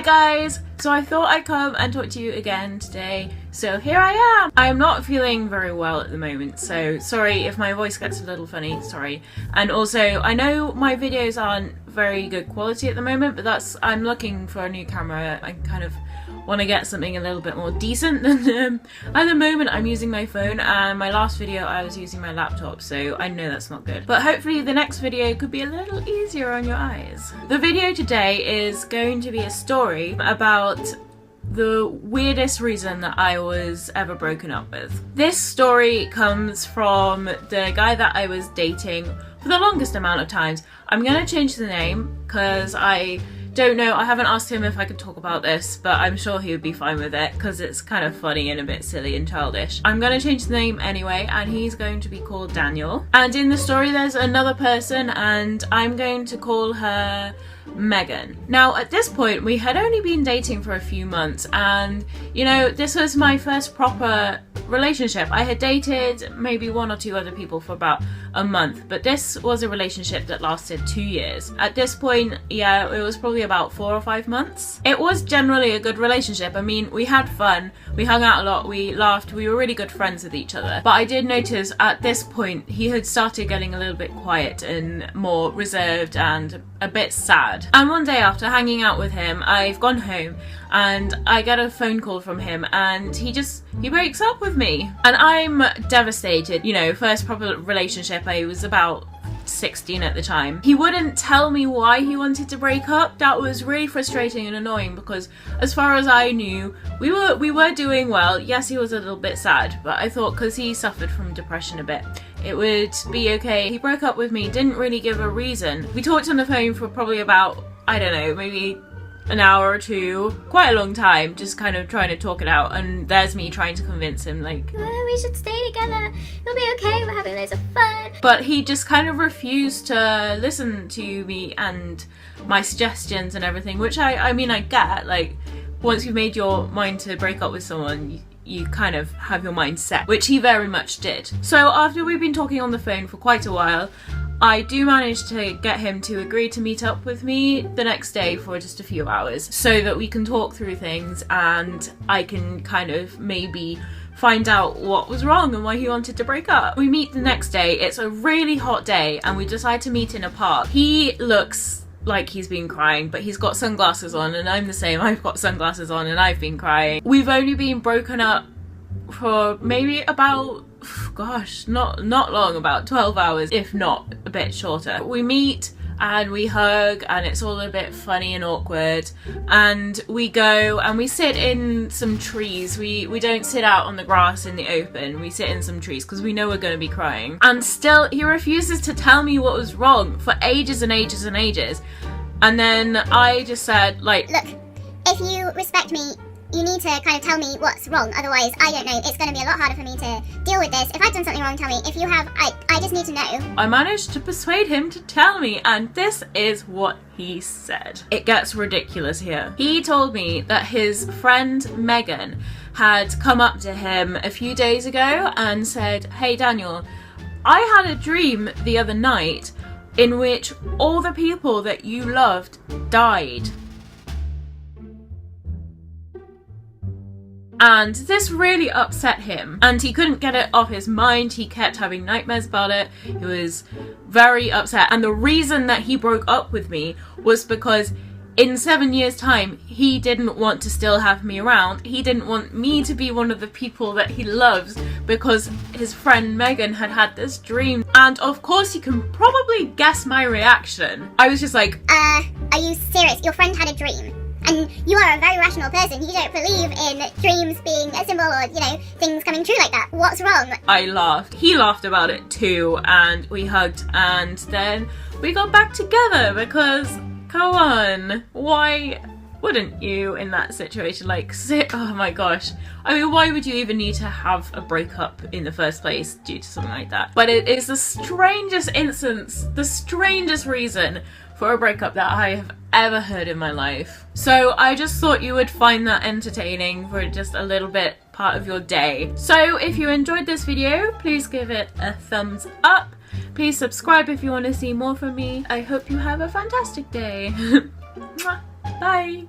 guys! So I thought I'd come and talk to you again today. So here I am! I'm not feeling very well at the moment, so sorry if my voice gets a little funny, sorry. And also, I know my videos aren't very good quality at the moment, but I'm looking for a new camera. I kind of want to get something a little bit more decent than at the moment I'm using my phone, and my last video I was using my laptop, so I know that's not good. But hopefully the next video could be a little easier on your eyes. The video today is going to be a story about the weirdest reason that I was ever broken up with. This story comes from the guy that I was dating for the longest amount of times. I'm gonna change the name because I don't know, I haven't asked him if I could talk about this, but I'm sure he would be fine with it because it's kind of funny and a bit silly and childish. I'm going to change the name anyway, and he's going to be called Daniel. And in the story there's another person, and I'm going to call her Megan. Now at this point we had only been dating for a few months, and you know, this was my first proper relationship. I had dated maybe one or two other people for about a month, but this was a relationship that lasted 2 years. At this point, yeah, it was probably about 4 or 5 months. It was generally a good relationship. I mean, we had fun, we hung out a lot, we laughed, we were really good friends with each other. But I did notice at this point he had started getting a little bit quiet and more reserved and a bit sad. And one day after hanging out with him, I've gone home and I get a phone call from him, and he breaks up with me. And I'm devastated. You know, first proper relationship, I was about 16 at the time. He wouldn't tell me why he wanted to break up. That was really frustrating and annoying because as far as I knew, we were doing well. Yes, he was a little bit sad, but I thought because he suffered from depression a bit, it would be okay. He broke up with me, didn't really give a reason. We talked on the phone for probably about, I don't know, maybe an hour or two, quite a long time, just kind of trying to talk it out, and there's me trying to convince him like, we should stay together, it'll be okay, we're having loads of fun. But he just kind of refused to listen to me and my suggestions and everything, which I mean I get, like once you've made your mind to break up with someone, you kind of have your mind set, which he very much did. So after we've been talking on the phone for quite a while, I do manage to get him to agree to meet up with me the next day for just a few hours so that we can talk through things and I can kind of maybe find out what was wrong and why he wanted to break up. We meet the next day, it's a really hot day, and we decide to meet in a park. He looks like he's been crying, but he's got sunglasses on, and I'm the same, I've got sunglasses on and I've been crying. We've only been broken up for maybe about, gosh, not long, about 12 hours, if not a bit shorter. We meet and we hug and it's all a bit funny and awkward, and we go and we sit in some trees. We don't sit out on the grass in the open, we sit in some trees because we know we're going to be crying. And still he refuses to tell me what was wrong for ages and ages and ages. And then I just said, like, look, if you respect me, you need to kind of tell me what's wrong, otherwise, I don't know, it's going to be a lot harder for me to deal with this. If I've done something wrong, tell me. If you have, I just need to know. I managed to persuade him to tell me, and this is what he said. It gets ridiculous here. He told me that his friend Megan had come up to him a few days ago and said, hey Daniel, I had a dream the other night in which all the people that you loved died. And this really upset him, and he couldn't get it off his mind. He kept having nightmares about it. He was very upset, and the reason that he broke up with me was because in 7 years' time he didn't want to still have me around. He didn't want me to be one of the people that he loves because his friend Megan had had this dream. And of course you can probably guess my reaction. I was just like, are you serious? Your friend had a dream? And you are a very rational person. You don't believe in dreams being a symbol or, you know, things coming true like that. What's wrong? I laughed. He laughed about it too, and we hugged, and then we got back together because, come on, why wouldn't you in that situation? Like, oh my gosh. I mean, why would you even need to have a breakup in the first place due to something like that? But it is the strangest instance, the strangest reason for a breakup that I have ever heard in my life. So I just thought you would find that entertaining for just a little bit part of your day. So if you enjoyed this video, please give it a thumbs up. Please subscribe if you want to see more from me. I hope you have a fantastic day. Bye.